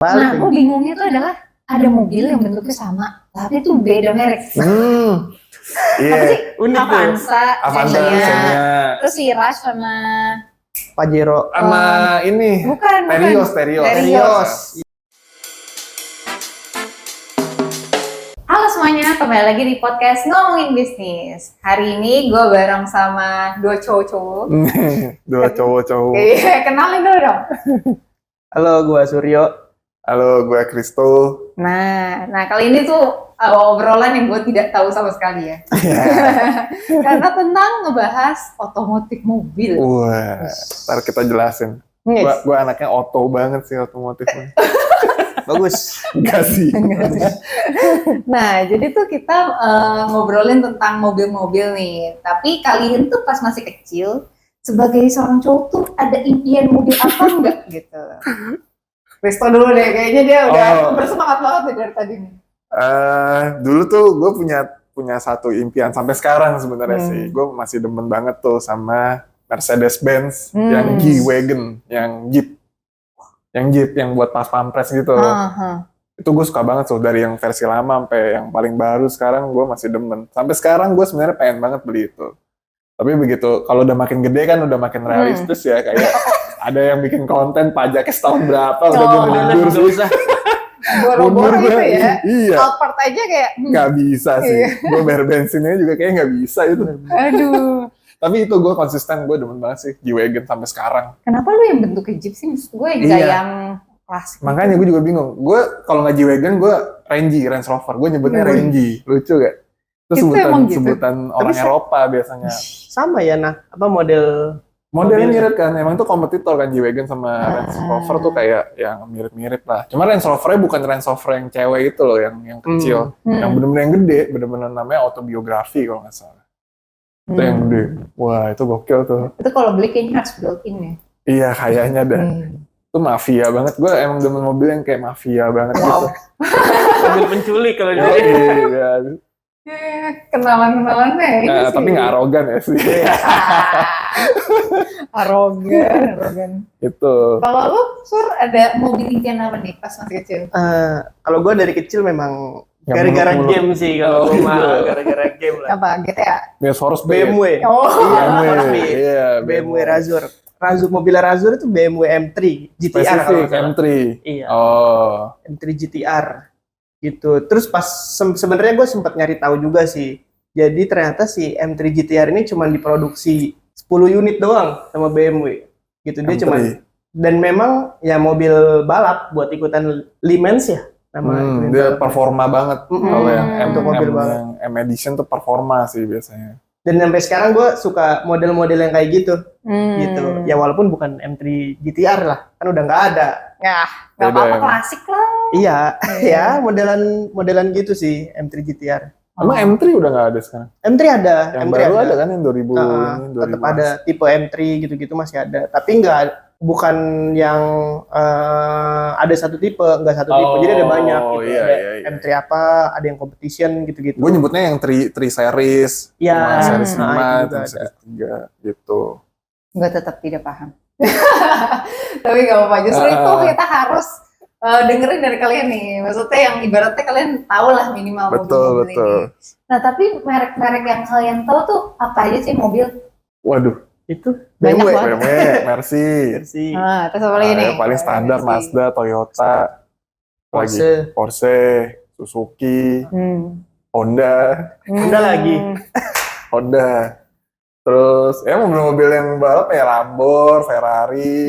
Nah, gue bingungnya tuh adalah ada mobil yang bentuknya sama, tapi itu beda merek. Apa sih? Unik tuh. Avanza, Xenia. Xenia. Terus si Rush sama Pajero. Sama ini. bukan. Terios. Halo semuanya, kembali lagi di podcast Ngomongin Bisnis. Hari ini gue bareng sama dua cowok-cowok. Dua cowok-cowok. Iya, kenalin dulu dong. Halo, gua Suryo. Halo, gue Kristo. Nah kali ini tuh obrolan yang gue tidak tahu sama sekali ya. Karena tentang ngebahas otomotif mobil. Wah, ntar kita jelasin. Yes. Gue anaknya oto banget sih otomotifnya. Bagus. Enggak sih. Nah, jadi tuh kita ngobrolin tentang mobil-mobil nih. Tapi kali ini tuh pas masih kecil, sebagai seorang cowok tuh ada impian mobil apa enggak gitu. Kristo dulu deh, kayaknya dia udah bersemangat banget nih dari tadi nih. Dulu tuh gue punya satu impian sampai sekarang sebenarnya sih. Gue masih demen banget tuh sama Mercedes-Benz yang G-Wagon, yang Jeep yang buat pas pampres gitu. Itu gue suka banget tuh, dari yang versi lama sampai yang paling baru sekarang gue masih demen. Sampai sekarang gue sebenarnya pengen banget beli itu. Tapi begitu kalau udah makin gede kan udah makin realistis ya, kayak ada yang bikin konten pajaknya setahun berapa udah gue mundur susah. Boro-boro gitu ya. Iya. Part aja kayak nggak bisa sih. Gue bayar bensinnya juga kayak nggak bisa itu. Aduh. Tapi itu gue konsisten, gue demen banget sih G-Wagon sampai sekarang. Kenapa lu yang bentuknya Jeep sih? Maksud gue nggak yang klasik. Makanya gue juga bingung. Gue kalau nggak G-Wagon gue Range Rover. Gue nyebutnya Range. Lucu gak? Itu sebutan orang Eropa biasanya. Sama ya, apa Modelnya mirip kan, emang itu kompetitor kan G-Wagon sama Range Rover tuh kayak yang mirip-mirip lah. Cuma Range Rovernya bukan Range Rover yang cewek itu loh, yang kecil. Yang bener-bener yang gede, bener-bener namanya autobiografi kalau nggak salah. Itu yang gede. Wah, itu gokil tuh. Itu kalau beli kayaknya harus built-in ya? Iya, kayaknya dah. Itu mafia banget. Gue emang demen mobil yang kayak mafia banget gitu. Mobil penculik kalau dia. Iya. Kenalan-kenalannya itu sih. Tapi nggak arogan ya sih. Arogan. Itu. Kalau lu, Sur, ada mobil impian apa nih pas masih kecil? Kalau gue dari kecil memang gara-gara game sih, kalau gue mah gara-gara game lah. Apa, GTA? Need for Speed. BMW. Iya, BMW Razor. Mobil Razor itu BMW M3 GTR. Spesifik M3. Iya. M3 GTR. Gitu. Terus pas sebenarnya gue sempat nyari tahu juga sih. Jadi ternyata si M3 GTR ini cuma diproduksi 10 unit doang sama BMW. Gitu dia cuma, dan memang ya mobil balap buat ikutan Le Mans ya. Dia performa banget. Kalau yang M Edition tuh performa sih biasanya. Dan sampai sekarang gue suka model-model yang kayak gitu. Gitu. Ya walaupun bukan M3 GTR lah, kan udah nggak ada. Ya, nggak apa-apa, klasik lah. Iya, ya modelan gitu sih M3 GTR. Emang M3 udah nggak ada sekarang? M3 ada. Yang M3 baru ada kan yang 2000 tetap ada tipe M3 gitu-gitu masih ada. Tapi bukan yang ada satu tipe, nggak satu tipe. Jadi ada banyak gitu. Iya. M3 apa, ada yang competition gitu-gitu. Gue nyebutnya yang 3 series. Iya, series 5, series 3 gitu. Gue tetap tidak paham. Tapi gak apa-apa, justru itu kita harus dengerin dari kalian nih. Maksudnya yang ibaratnya kalian tahu lah minimal mobil ini. Nah, tapi merek-merek yang kalian tahu tuh apa aja sih mobil? Waduh, itu BMW, Mercy. Terus apa lagi nih? Paling standar Mazda, Toyota, Porsche, Suzuki, Honda lagi. Honda. Terus ya mobil-mobil yang balap ya Lamborghini, Ferrari,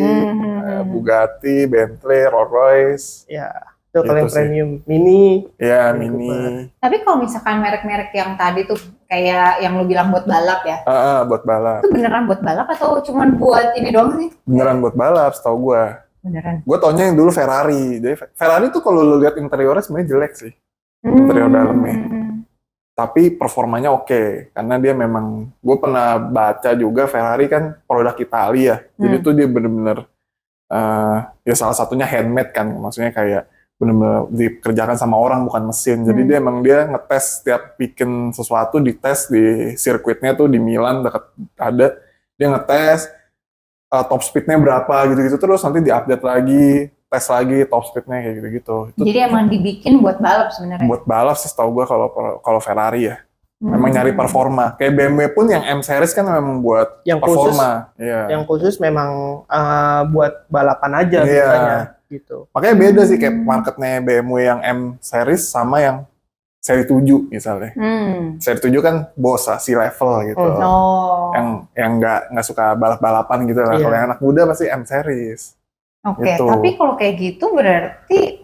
Bugatti, Bentley, Rolls-Royce. Ya, itu kalau yang premium, Mini. Ya, Mini. Tapi kalau misalkan merek-merek yang tadi tuh kayak yang lu bilang buat balap ya? Buat balap. Itu beneran buat balap atau cuman buat ini doang sih? Beneran buat balap, setahu gue. Beneran. Gue taunya yang dulu Ferrari. Jadi Ferrari tuh kalau lu lihat interiornya sebenarnya jelek sih. Interior dalamnya. Tapi performanya oke, karena dia memang, gue pernah baca juga Ferrari kan produk Italia ya, jadi tuh dia bener-bener ya salah satunya handmade kan, maksudnya kayak bener-bener dikerjakan sama orang bukan mesin, jadi dia emang dia ngetes setiap bikin sesuatu, dites di sirkuitnya tuh di Milan dekat ada, dia ngetes top speednya berapa gitu-gitu terus nanti diupdate lagi, tes lagi top speednya kayak gitu-gitu. Itu Jadi emang dibikin buat balap sebenarnya. buat balap sih setahu gue kalau Ferrari ya. Memang nyari performa. Kayak BMW pun yang M series kan memang buat Yang khusus, performa. Iya. yang khusus memang buat balapan aja Iya. biasanya gitu. Makanya beda sih kayak marketnya BMW yang M series sama yang seri 7 misalnya. Seri 7 kan bosa si level gitu. Oh. Yang nggak suka balap-balapan gitu lah. Iya. Kalau yang anak muda pasti M series. Oke, Gitu. tapi kalau kayak gitu berarti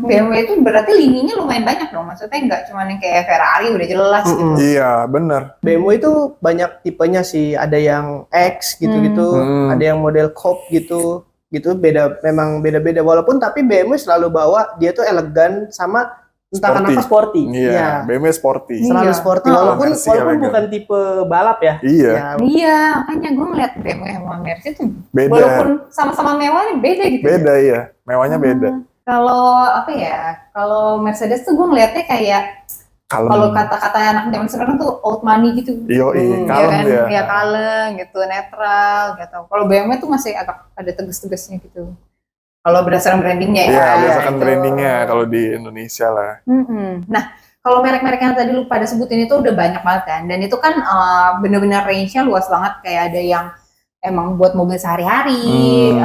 BMW itu berarti lininya lumayan banyak dong. Maksudnya nggak cuma yang kayak Ferrari udah jelas gitu. Iya, bener. BMW itu banyak tipenya sih, ada yang X gitu-gitu, ada yang model coupe gitu, memang beda-beda. Walaupun tapi BMW selalu bawa dia tuh elegan sama entah Sporty. kenapa sporty. Iya, BMW sporty. Selalu Iya. sporty Oh, walaupun versi elegan. bukan tipe balap ya. Iya, Ya, Iya, makanya gue ngeliat BMW sama Mercy tuh beda. walaupun sama-sama mewahnya beda gitu. Beda ya. Mewahnya beda. Kalau apa ya? Kalau Mercedes tuh gue ngeliatnya kayak Kalem. kalau kata-kata anak zaman sekarang tuh old money gitu. Yoi, Ya kalem kan? dia. Ya kalem gitu, netral gitu. Kalau BMW tuh masih agak ada tegas-tegasnya gitu. Kalau berdasarkan brandingnya ya. Iya, berdasarkan gitu. brandingnya kalau di Indonesia lah. Nah, kalau merek-merek yang tadi lu pada sebutin itu udah banyak banget kan. Dan itu kan bener-bener range-nya luas banget. Kayak ada yang emang buat mobil sehari-hari,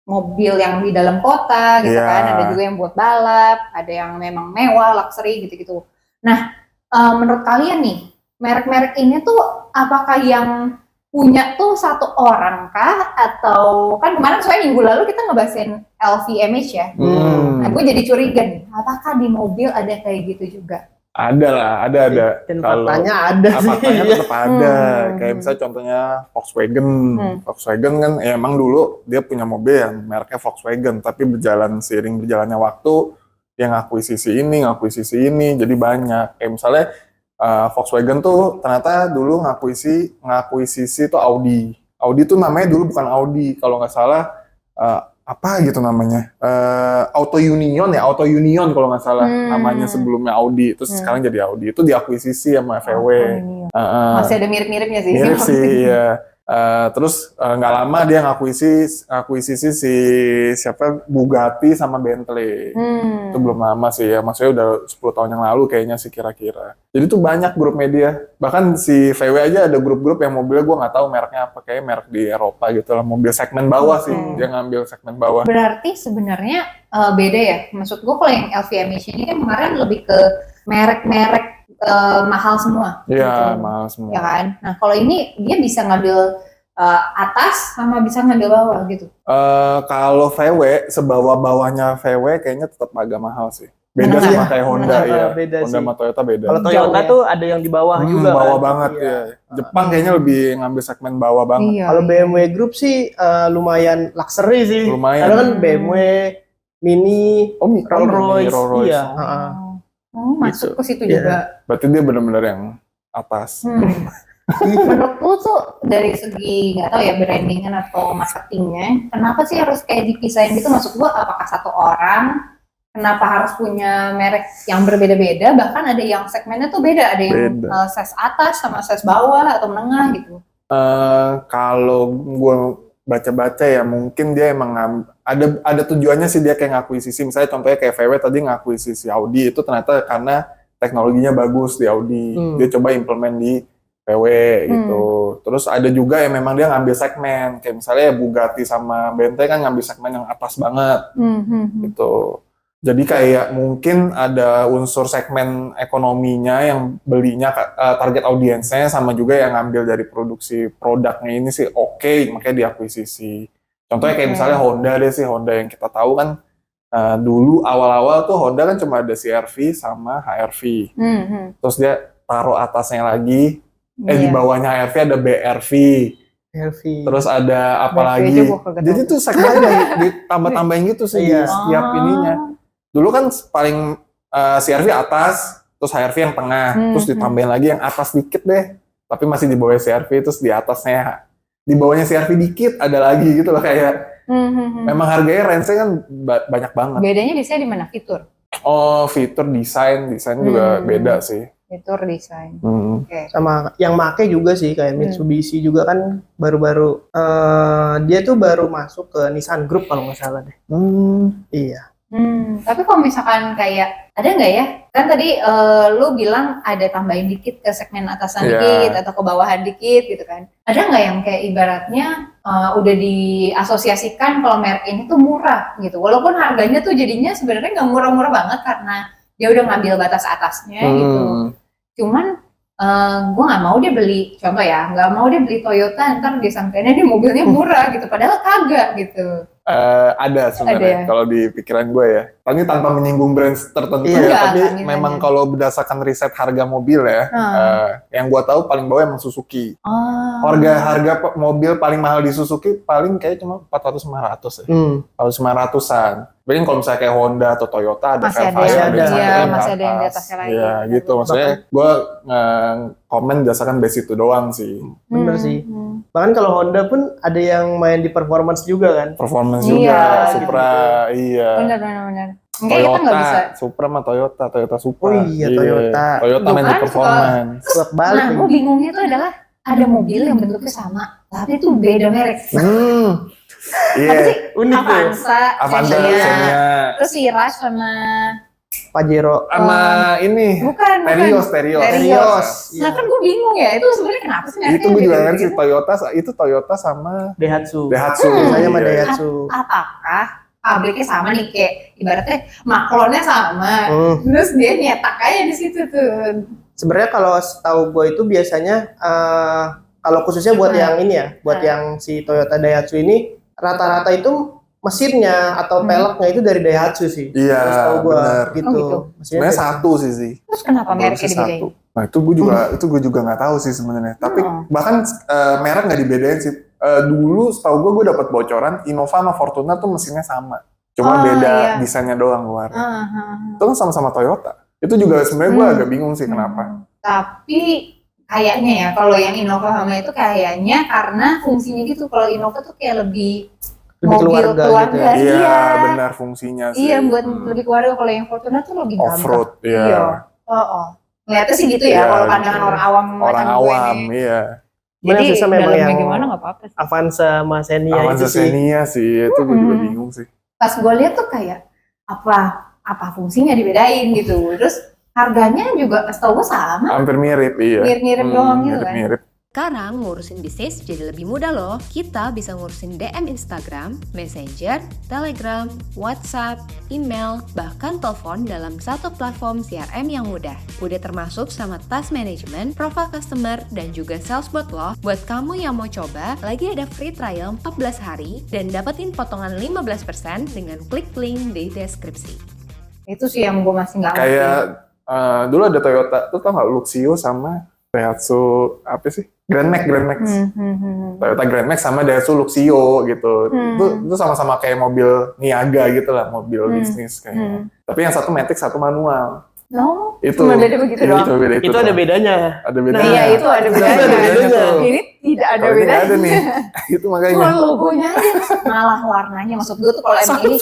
mobil yang di dalam kota gitu Iya. kan. Ada juga yang buat balap, ada yang memang mewah, luxury gitu-gitu. Nah, menurut kalian nih, merek-merek ini tuh apakah yang punya tuh satu orang kah? Atau kan kemarin soalnya minggu lalu kita ngebahasin LVMH ya. Nah, gue jadi curiga nih, apakah di mobil ada kayak gitu juga? Ada lah, ada. dan Kalau faktanya ada sih. faktanya tetap ada. Kayak Hmm. misalnya contohnya Volkswagen. Hmm. Volkswagen kan ya emang dulu dia punya mobil yang mereknya Volkswagen, tapi seiring berjalannya waktu dia ngakuisisi ini, jadi banyak. Kayak misalnya Volkswagen tuh ternyata dulu ngakuisisi tuh Audi. Audi tuh namanya dulu bukan Audi, kalau nggak salah apa gitu namanya, Auto Union kalau nggak salah namanya sebelumnya Audi, terus sekarang jadi Audi. Itu diakuisisi sama VW. Masih ada mirip-miripnya sih. Mirip sih, ya. Terus nggak lama dia ngakuisisi si siapa Bugatti sama Bentley. Itu belum lama sih ya, maksudnya udah 10 tahun yang lalu kayaknya sih kira-kira. Jadi tuh banyak grup media, bahkan si VW aja ada grup-grup yang mobilnya gue nggak tahu mereknya apa, kayak merek di Eropa gitu lah, mobil segmen bawah sih, dia ngambil segmen bawah. Berarti sebenarnya beda ya. Maksud gue kalau yang LVMH ini kan kemarin lebih ke merek-merek mahal semua. Iya, gitu. mahal semua. Ya kan? Nah, kalau ini dia bisa ngambil atas sama bisa ngambil bawah gitu. Kalau VW, sebawah-bawahnya VW kayaknya tetap agak mahal sih. Beda Menengah. sama kayak Honda ya. Beda Honda sih. sama Toyota beda. Kalau Jauh Toyota ya. tuh ada yang di bawah juga bawah kan. banget Iya. ya. Jepang kayaknya lebih ngambil segmen bawah banget. Iya. Kalau BMW Group sih lumayan luxury sih. Lumayan. Karena kan BMW, Mini, Rolls Royce, Rolls-Royce. iya. Masuk ke situ Iya. juga. Berarti dia benar-benar yang atas. Menurut lu tuh dari segi nggak tahu ya brandingan atau marketingnya, kenapa sih harus kayak dipisahin gitu? Maksud gua apakah satu orang kenapa harus punya merek yang berbeda-beda? Bahkan ada yang segmennya tuh beda, ada yang Beda. size atas sama size bawah atau menengah gitu. Kalau gue baca-baca ya mungkin dia emang ada tujuannya sih dia kayak ngakuisisi. Misalnya contohnya kayak VW tadi ngakuisisi Audi itu ternyata karena teknologinya bagus di Audi. Dia coba implement di VW gitu. Terus ada juga yang memang dia ngambil segmen. Kayak misalnya Bugatti sama Bentley kan ngambil segmen yang atas banget gitu. Jadi kayak mungkin ada unsur segmen ekonominya yang belinya target audiensnya sama juga yang ngambil dari produksi produknya ini sih oke, makanya diakuisisi. Contohnya kayak misalnya Honda deh sih, Honda yang kita tahu kan dulu awal-awal tuh Honda kan cuma ada CR-V sama HR-V. Terus dia taruh atasnya lagi, di bawahnya HR-V ada BR-V. Terus ada apa lagi? Jadi tuh segmennya ditambah-tambahin gitu sih di setiap ininya. Dulu kan paling CR-V atas, terus HR-V yang tengah, terus ditambahin lagi yang atas dikit deh, tapi masih di bawah CR-V, terus di atasnya, di bawahnya CR-V dikit ada lagi gitu loh kayak. Memang harganya range-nya kan banyak banget. Bedanya biasanya di mana? Fitur? Oh, fitur, desain juga beda sih. itu redesign. Oke. Sama yang make juga sih kayak Mitsubishi juga kan baru-baru dia tuh baru masuk ke Nissan Group kalau nggak salah deh. Iya. Tapi kalau misalkan kayak ada nggak ya? Kan tadi lu bilang ada tambahin dikit ke segmen atasan dikit atau ke bawahan dikit gitu kan. Ada nggak yang kayak ibaratnya udah diasosiasikan kalau merek ini tuh murah gitu. Walaupun harganya tuh jadinya sebenarnya nggak murah-murah banget karena dia udah ngambil batas atasnya gitu. Cuman gue nggak mau dia beli, contoh ya, nggak mau dia beli Toyota, ntar disangkanya dia mobilnya murah gitu, padahal kagak gitu. Ada sebenarnya kalau di pikiran gue ya. Ini tanpa menyinggung brand tertentu ya, tapi memang kalau berdasarkan riset harga mobil ya, yang gue tahu paling bawah emang Suzuki. Harga mobil paling mahal di Suzuki paling kayak cuma 400-500 ya. 400-500an. Mungkin kalau misalnya kayak Honda atau Toyota ada masih ada yang di atasnya lagi. Iya gitu, maksudnya gue komen berdasarkan base itu doang sih. Bener sih. Bahkan kalau Honda pun ada yang main di performance juga kan. Performance juga, Supra, Bener. Enggak, kita nggak bisa. Supra sama Toyota Supra. Oh iya, Toyota main di performance. Balik. Nah, gue bingungnya itu adalah ada mobil yang bentuknya sama, tapi itu beda merek. Iya, unik Avanza, Xenia. terus si Rush sama Pajero sama ini. Bukan. Terios. Nah kan gue bingung ya, itu sebenarnya kenapa sih? Itu gue juga ngerti sih, Toyota sama Daihatsu. Saya sama Daihatsu. Apakah pabriknya sama nih, kayak ibaratnya maklonnya sama, terus dia nyetak aja di situ tuh. Sebenarnya kalau setahu gue itu biasanya kalau khususnya buat yang ini ya, buat yang si Toyota Daihatsu ini rata-rata itu mesinnya atau peleknya itu dari Daihatsu sih. Iya, setahu gue gitu. Sebenarnya satu sih. Terus kenapa mereknya dibedain? Nah itu gue juga nggak tahu sih sebenarnya. Tapi bahkan merek nggak dibedain sih. Dulu setahu gue dapat bocoran Innova sama Fortuner tuh mesinnya sama, cuma beda desainnya doang luar. Itu kan sama-sama Toyota. Itu juga sebenarnya gue agak bingung sih kenapa. Tapi kayaknya ya kalau yang Innova sama itu kayaknya karena fungsinya gitu. Kalau Innova tuh kayak lebih mobil keluarga gitu ya. Iya, benar fungsinya sih. Iya, buat lebih keluarga. Kalau yang Fortuner tuh lebih gampang. Off-road, iya. Ngeliatnya sih gitu ya, kalau pandangan orang awam. Orang awam, iya. Jadi memang yang gimana nggak apa-apa sih. Avanza sama Xenia itu sih. Xenia sih, itu gue juga bingung sih. Pas gue lihat tuh kayak apa fungsinya dibedain gitu. Terus harganya juga setahu gue sama. Hampir mirip, iya. Mirip doang gitu kan. Mirip. Sekarang ngurusin bisnis jadi lebih mudah loh. Kita bisa ngurusin DM Instagram, Messenger, Telegram, WhatsApp, email, bahkan telepon dalam satu platform CRM yang mudah. Udah termasuk sama task management, profile customer, dan juga salesbot loh. Buat kamu yang mau coba, lagi ada free trial 14 hari dan dapetin potongan 15% dengan klik link di deskripsi. Itu sih yang gue masih nggak ngerti. Kayak dulu ada Toyota, tuh tau nggak Luxio sama Daihatsu apa sih? Grand Max. Toyota Grand Max sama Daihatsu Luxio gitu. Itu sama-sama kayak mobil niaga gitu lah, mobil bisnis kayaknya. Tapi yang satu matic, satu manual. Itu cuma beda begitu doang. Itu ada bedanya. Ada bedanya. Iya, itu ada bedanya. Ini tidak ada bedanya. Ada nih. Itu makanya. Cuma logonya aja, malah warnanya. Maksud gue tuh kalau emang ini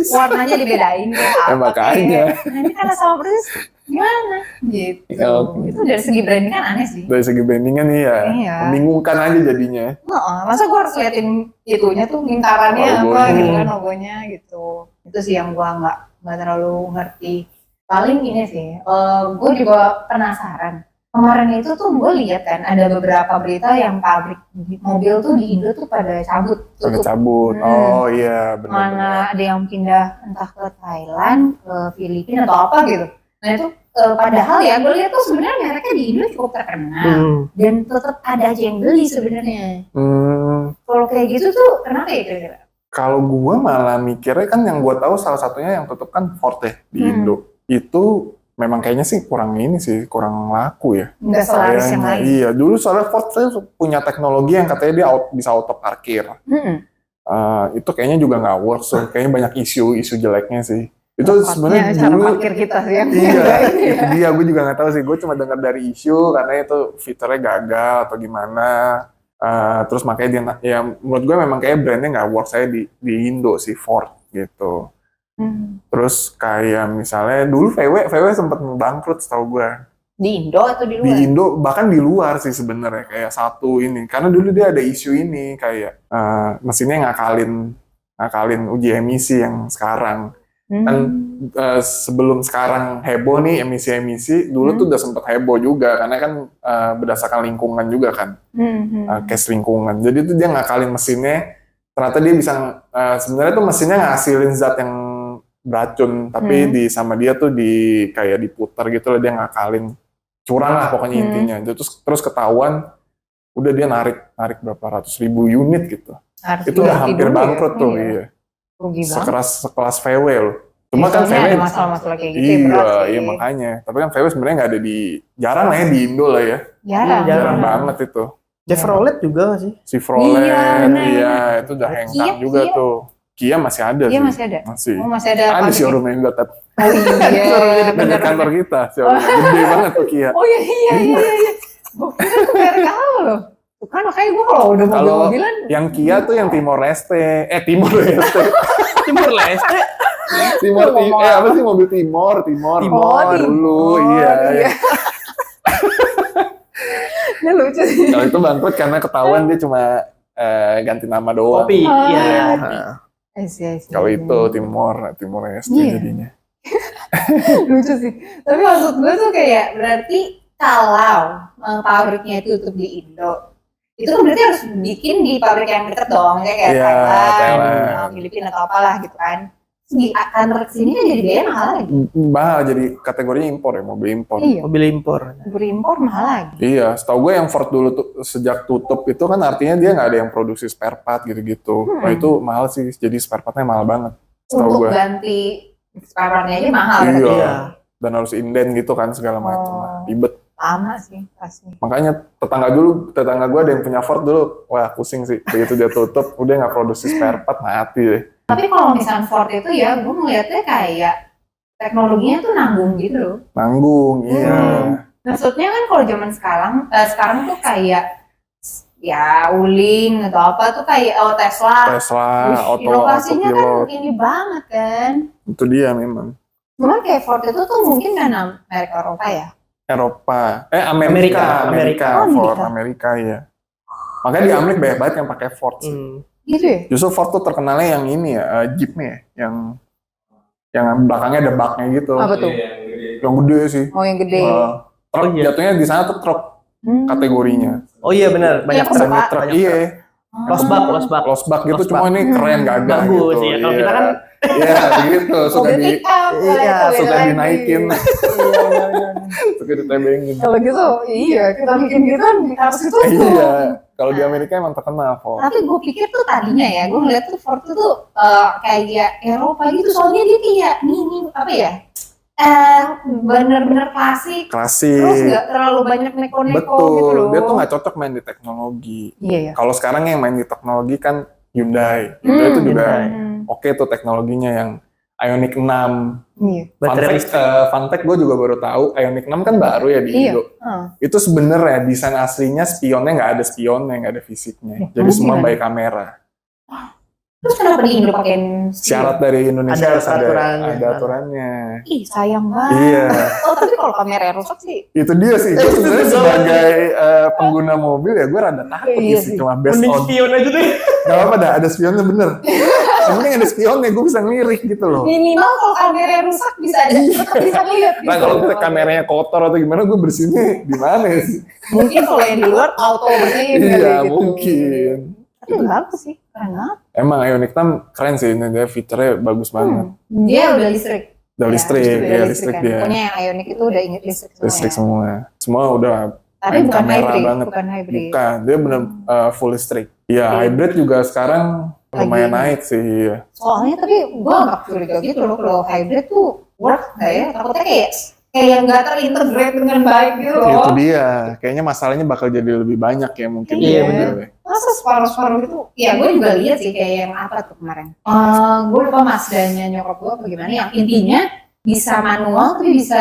warnanya dibedain. Makanya. Nah, ini karena sama persis. Gimana? Gitu. Itu dari segi branding kan aneh sih. Dari segi brandingan nih ya. Membingungkan aja jadinya. Masa gue harus liatin itunya tuh lingkarannya apa gitu kan, logonya gitu. Itu sih yang gue nggak terlalu ngerti. Paling ini sih, gue juga penasaran. Kemarin itu tuh gue lihat kan ada beberapa berita yang pabrik mobil tuh di Indo tuh pada cabut. Pada cabut. Oh iya benar. Mana ada yang pindah entah ke Thailand, ke Filipina atau apa gitu. Nah itu padahal ya gue lihat tuh sebenarnya mereknya di Indo cukup terkenal dan tetap ada aja yang beli sebenarnya. Kalau kayak gitu tuh kenapa ya kira-kira? Kalau gue malah mikirnya kan yang gue tahu salah satunya yang tetap kan Ford ya di Indo. Itu memang kayaknya sih kurang laku ya. Nggak selaris yang lain. Iya, dulu soalnya Ford punya teknologi yang katanya dia bisa auto parkir. Itu kayaknya juga nggak works, so kayaknya banyak isu jeleknya sih. Itu sebenarnya cara parkir kita sih yang iya, gue juga nggak tahu sih. Gue cuma dengar dari isu karena itu fiturnya gagal atau gimana. Terus makanya dia, ya menurut gue memang kayak brandnya nggak works saya di Indo sih Ford gitu. Terus kayak misalnya dulu VW sempat bangkrut setahu gue. Di Indo atau di Di luar? Indo bahkan di luar sih sebenarnya kayak satu ini. Karena dulu dia ada isu ini kayak mesinnya ngakalin uji emisi yang sekarang. Kan sebelum sekarang heboh nih emisi-emisi, dulu tuh udah sempet heboh juga karena kan berdasarkan lingkungan juga kan, case lingkungan. Jadi tuh dia ngakalin mesinnya, ternyata dia bisa sebenarnya tuh mesinnya ngasilin zat yang beracun, tapi sama dia tuh kayak diputar gitu loh, dia ngakalin curang lah pokoknya intinya. Terus ketahuan, udah dia narik berapa ratus ribu unit gitu. Itu udah hampir bangkrut tuh, iya. Rugi banget. Sekelas VW loh. Cuma kan VW ada masalah-masalah kayak gitu ya, berat sih. iya makanya. Tapi kan VW sebenarnya nggak ada jarang lah ya di Indo lah ya. Jarang banget itu. Chevrolet juga nggak sih? Chevrolet, Iya, bener. iya itu udah hengkang Kia, juga Kia. tuh. Kia masih ada Iya sih. masih ada. Masih. Oh, masih ada. Ada pabrik ya? showroom yang Gotat. Oh iya. Dekat kantor kita, showroom. Gede banget tuh Kia. Oh iya. Gue kira tuh merek apa loh. Tuh kan makanya gue kalau udah Kalau mobil-mobilan. yang Kia tuh yang Timor Leste. Timor Leste. Timur Leste. Apa sih mobil Timor dulu, iya. Ini lucu sih. Kalau itu bangkrut karena ketahuan dia cuma ganti nama doang. Kopi. Iya. Kalau itu Timor Leste Iya. jadinya. Lucu sih. Tapi maksud gue tuh kayak berarti kalau pabriknya itu tutup di Indo, itu kan berarti harus bikin di pabrik yang deket dong, kayak Iya, Thailand, Filipina atau apalah gitu kan. Di kantor kesini kan jadi biaya mahal lagi. Mahal jadi kategorinya impor ya, mobil impor. Iya. Mobil impor. Berimpor mahal lagi. Iya, setahu gue yang Ford dulu tuh sejak tutup itu kan artinya dia nggak ada yang produksi spare part gitu-gitu. Nah itu mahal sih, jadi spare partnya mahal banget. Setahu Untuk gue. ganti spare partnya aja mahal. Iya. Iya. Dan harus inden gitu kan segala macam. Ribet. Lama sih pasti. Makanya tetangga gue ada yang punya Ford dulu, wah pusing sih. Begitu dia tutup, udah nggak produksi spare part, mati deh. Tapi kalau misalnya Ford itu ya, gue ngeliatnya kayak teknologinya tuh nanggung gitu loh. Nanggung, iya. Maksudnya kan kalau zaman sekarang tuh kayak ya Wuling atau apa tuh kayak Tesla. Wih, inovasinya kan autopilot. ini banget kan. Itu dia memang. Cuman kayak Ford itu tuh mungkin karena merek Eropa ya. Amerika. Amerika. Oh, Ford, Amerika ya. Makanya di Amerika banyak banget yang pakai Ford sih. Gitu ya? Justru Ford tuh terkenalnya yang ini ya, Jeep-nya ya, yang belakangnya ada baknya gitu. Apa tuh? Yang gede sih. Oh yang gede. Truk, Oh, iya. jatuhnya di sana tuh truk kategorinya. Oh iya benar, banyak Yang truk. suka. Truk, Banyak iya. Losbak. Losbak gitu, Losbak. cuma ini keren gagah Bagus, gitu. iya. Kalau kita kan iya gitu, suka Mobil pick up. iya, suka dinaikin, Iya. suka ditebengin. Kalau gitu, iya kita bikin gitu kan harus itu. Iya, kalau di Amerika emang terkenal Ford. Tapi gue pikir tuh tadinya ya, gue ngeliat tuh Ford tuh kayak Eropa gitu, soalnya dia kayak mini apa ya, bener-bener klasik, Klasik. terus nggak terlalu banyak neko-neko gitu loh. Betul, dia tuh nggak cocok main di teknologi. Iya ya. Kalau sekarang yang main di teknologi kan Hyundai. Hyundai itu juga Hyundai. oke tuh teknologinya yang Ioniq 6. Iya. baterai Fun fact gue juga baru tahu Ioniq 6 kan baru ya di Iya. Indo. Itu sebenarnya desain aslinya spionnya nggak ada spionnya, nggak ada fisiknya. Ya, Jadi semua gimana? by kamera. Terus kenapa di Indo pakein Syarat dari Indonesia Ada harus aturannya. ada aturannya. Ih sayang banget. Iya, Oh tapi kalau kamera rusak sih. itu dia sih. Gue sebenarnya sebagai pengguna mobil ya gue rada takut Iya sih. sih. Cuma based mending on. spion aja deh. Gak apa-apa dah, ada spionnya bener. Yang penting ada spionnya, gue bisa ngelirik gitu loh. Minimal kalau kamera rusak bisa ada, tetap bisa lihat. Nah kalau kita kameranya kotor atau gimana, gue bersihinnya di mana sih? Mungkin kalau yang di luar auto bersihin kali Iya gitu. mungkin. Tapi bagus sih, keren banget. Emang Ioniq 6 keren sih, ini dia fiturnya bagus banget. Dia udah listrik. Udah listrik, udah ya listrik kan. dia. Pokoknya yang Ioniq itu udah listrik semua. Listrik ya. semua. Semua udah Tapi main bukan kamera hybrid, banget. bukan hybrid. Bukan, dia bener full listrik. Ya hybrid juga sekarang lumayan naik sih. Iya. Soalnya tapi gue agak curiga gitu loh kalau hybrid tuh work nggak ya? Takutnya kayak nggak terintegrate dengan baik gitu loh. Itu dia, kayaknya masalahnya bakal jadi lebih banyak ya mungkin. Iya, bener. Masa separuh-separuh gitu? Ya gue juga lihat sih kayak yang apa tuh kemarin. Gue lupa Mazdanya nyokap gue apa gimana. Yang intinya bisa manual tapi Bisa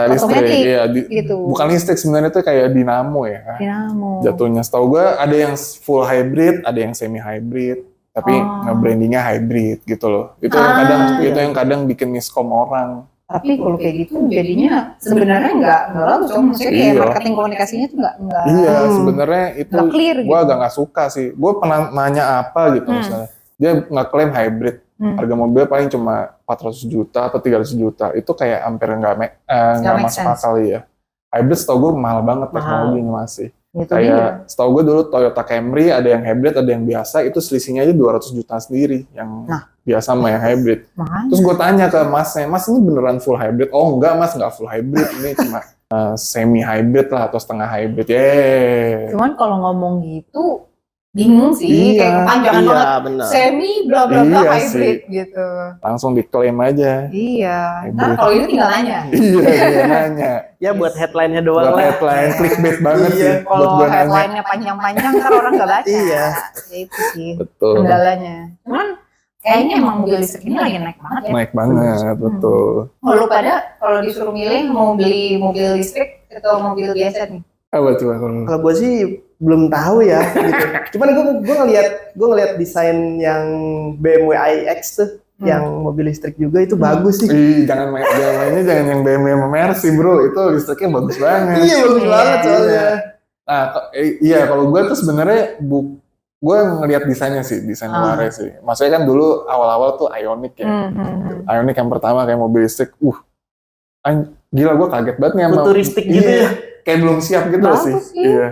listrik, Otomatis, iya. gitu. Bukan listrik sebenarnya itu kayak dinamo ya. dinamo. Jatuhnya setahu gue ada yang full hybrid, ada yang semi hybrid, tapi nge-brandingnya hybrid gitu loh. Itu yang kadang Ah. itu yang kadang bikin miskom orang. Tapi kalau kayak gitu jadinya sebenarnya nggak bagus dong. Maksudnya kayak Iya. marketing komunikasinya tuh nggak Iya, sebenarnya itu nggak clear gue gitu. agak nggak suka sih. Gue pernah nanya apa gitu misalnya. Dia ngeklaim hybrid. Harga mobil paling cuma 400 juta atau 300 juta. Itu kayak hampir nggak make masuk sense. akal ya. Hybrid setahu gue mahal banget Mahal. teknologinya masih. Itu dia. Kayak setahu gue dulu Toyota Camry ada yang hybrid, ada yang biasa, itu selisihnya aja 200 juta sendiri yang biasa sama yang hybrid. Makanya. Terus gue tanya ke masnya, Mas ini beneran full hybrid? Oh enggak Mas, nggak full hybrid, ini cuma semi hybrid lah atau setengah hybrid. Yeay. Cuman kalau ngomong gitu bingung sih, Iya, kayak kepanjangan Iya, banget. benar. Semi bla bla bla Iya hybrid gitu. Langsung diklaim aja. Iya. Ntar Hybrid. kalau itu tinggal nanya. Iya, dia nanya. Ya buat headline-nya doang Buat lah. headline, clickbait banget Iya. sih. Buat Kalau gue nanya. headline-nya panjang-panjang kan orang nggak baca. Iya. Ya itu sih Betul. kendalanya. Cuman kayaknya emang mobil listrik ini lagi naik banget ya. Naik banget, betul. Kalau pada kalau disuruh milih mau beli mobil listrik atau mobil biasa nih? Apa coba kalau Kalau gue sih belum tahu ya gitu. Cuman gue ngeliat desain yang BMW iX tuh yang mobil listrik juga itu bagus sih. Ih, jangan mainnya jangan yang BMW sama Mercy, bro. Itu listriknya bagus banget. Iya bagus Iya, banget soalnya. Nah, iya kalau gue tuh sebenarnya gue ngelihat desainnya sih, desain luarnya sih. Maksudnya kan dulu awal-awal tuh Ioniq ya. Ioniq yang pertama kayak mobil listrik. Gila gue kaget banget nih sama Futuristik gitu iya, ya. kayak belum siap gitu loh Bagus sih. sih. Iya.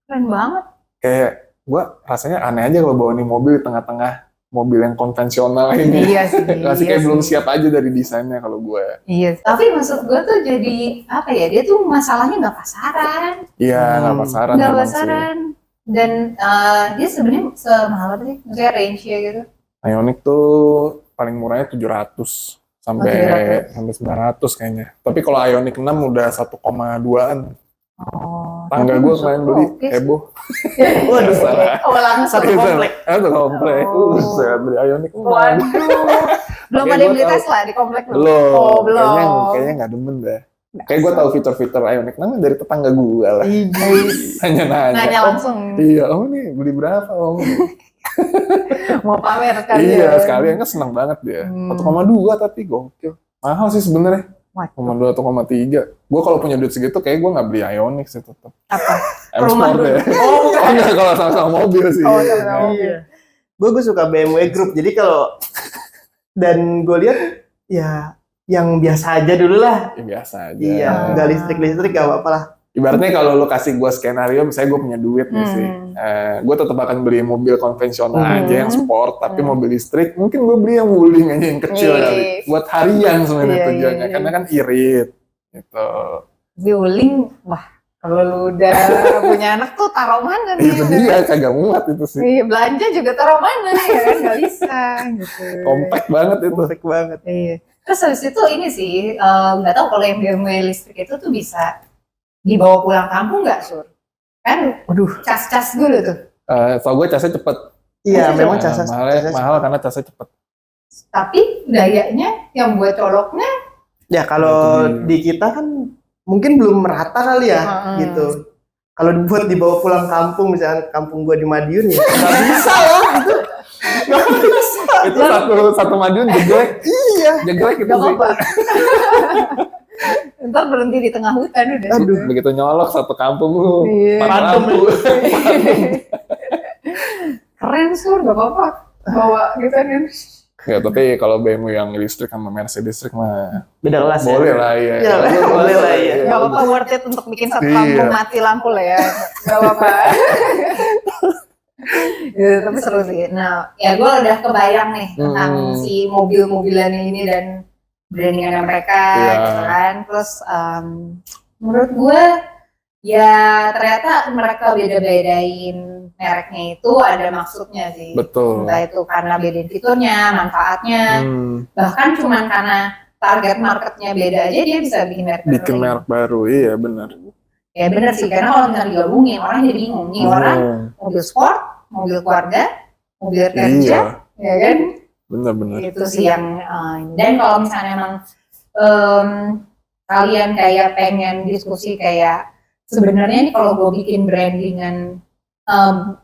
Keren banget. Kayak gue rasanya aneh aja kalau bawa nih mobil di tengah-tengah mobil yang konvensional ini. Iya sih. Masih iya kayak sih. belum siap aja dari desainnya kalau gue. Iya. Tapi maksud gue tuh jadi apa ya? Dia tuh masalahnya nggak pasaran, Iya, nggak pasaran nggak emang sih. pasaran. Dan dia sebenarnya semahal apa sih? Maksudnya range-nya gitu. Ioniq tuh paling murahnya 700 sampai 900 kayaknya. Tapi kalau Ioniq 6 udah 1,2-an. Oh. Tangga tapi gue maksud kemarin gua beli oke sih. heboh. Waduh, Salah. Oh, langsung Satu komplek. Satu komplek. Oh. Saya beli Ioniq 6. Waduh. Belum Kayak ada yang gua beli tahu. Tesla di komplek lu? Belum. Oh, belum. Kayaknya nggak demen deh. Kayak gue tahu fitur-fitur Ioniq 6 dari tetangga gue lah. Nanya. Nanya "Om, langsung. Iya, nih beli berapa om? Mau pamer sekali. Iya, sekalian kan seneng banget dia. 1,2 tapi gokil. Mahal sih sebenarnya. Wah. 1,2 atau 1,3. Gue kalau punya duit segitu, kayak gue nggak beli Ioniq sih tetap. Apa? M Rumah Sport dulu. ya. Oh, bukan. Enggak, kalau sama-sama mobil sih. Oh, sama-sama mobil. Iya. Gue suka BMW Group. Jadi kalau dan gue lihat ya yang biasa aja dulu lah. Ya, biasa aja. Iya, nggak listrik gak apa-apa lah. Ibaratnya kalau lu kasih gue skenario, misalnya gue punya duit nih sih. Gue tetap akan beli mobil konvensional aja yang sport, tapi mobil listrik mungkin gue beli yang wuling aja yang kecil Iya. kali. Buat harian sebenarnya Iya, tujuannya, iya. karena kan irit. Gitu. Bioling, wah kalau lu udah punya anak tuh taruh mana nih? Itu dia, kagak muat itu sih. Iya, belanja juga taruh mana ya kan nggak bisa gitu. Compact banget itu. Perfect banget. Iya. Terus habis itu ini sih nggak tahu kalau yang BMW listrik itu tuh bisa dibawa pulang kampung nggak Sur? Kan Waduh. cas-cas dulu tuh. Tau gue casnya cepet. Iya, Iya, memang Nah, casnya mahal karena casnya cepet. Tapi dayanya yang buat coloknya Ya kalau Itu dia. di kita kan mungkin belum merata kali ya gitu. Kalau buat dibawa pulang kampung, misalnya kampung gua di Madiun ya nggak bisa lah gitu. Nggak bisa. Itu satu Madiun jeglek. Iya. Jeglek itu nggak sih. apa-apa. Ntar berhenti di tengah hutan udah. Aduh. Begitu nyolok satu kampung lu. Iya. Padam lu. Keren Sur, nggak apa-apa. Bawa gitu kan. Ya, tapi kalau BMW yang listrik sama Mercedes listrik mah Beda kelas ya. boleh lah ya. Iya, boleh lah ya. Gak apa-apa worth it untuk bikin satu Iya. lampu mati lampu lah ya. Gak apa-apa. Ya, tapi seru sih. Nah, ya gue udah kebayang nih tentang si mobil-mobilan ini dan brandingan mereka Iya. gitu kan. Terus menurut gue ya ternyata mereka beda-bedain mereknya itu ada maksudnya sih. Betul. Entah itu karena bedain fiturnya, manfaatnya, Hmm, bahkan cuman karena target marketnya beda aja dia bisa bikin merek baru bikin lagi. merek baru, iya benar. Ya bener sih, karena kalau misalnya digabungin orang jadi bingung nih orang mobil sport, mobil keluarga, mobil kerja, Iya, ya kan? benar-benar. Itu sih yang dan kalau misalnya emang kalian kayak pengen diskusi kayak sebenarnya nih kalau gue bikin brandingan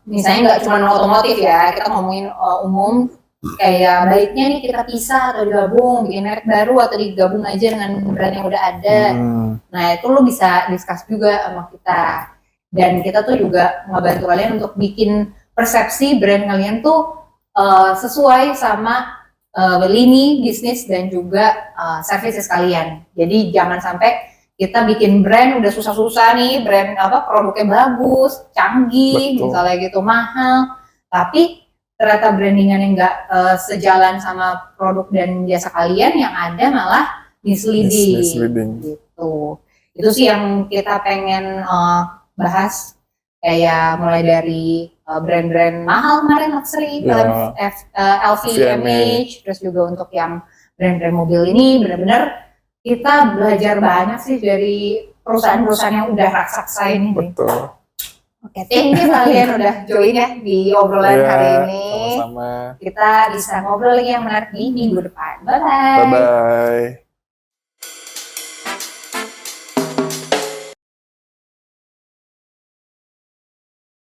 misalnya nggak cuma otomotif ya, kita ngomongin umum kayak baiknya nih kita pisah atau digabung, bikin merek baru atau digabung aja dengan brand yang udah ada. Nah itu lo bisa discuss juga sama kita. Dan kita tuh juga ngebantu kalian untuk bikin persepsi brand kalian tuh sesuai sama lini bisnis dan juga services kalian. Jadi jangan sampai kita bikin brand udah susah-susah nih, brand produknya bagus, canggih, misalnya gitu mahal, tapi ternyata brandingannya nggak sejalan sama produk dan jasa kalian, yang ada malah misleading. Gitu. Itu sih yang kita pengen bahas, kayak mulai dari brand-brand mahal kemarin luxury, LVMH, terus juga untuk yang brand-brand mobil ini benar-benar kita belajar banyak sih dari perusahaan-perusahaan yang udah raksasa ini. Betul. Oke, thank you kalian udah join ya di obrolan hari ini. Sama-sama. Kita bisa ngobrol lagi yang menarik di minggu depan. Bye-bye. Bye-bye.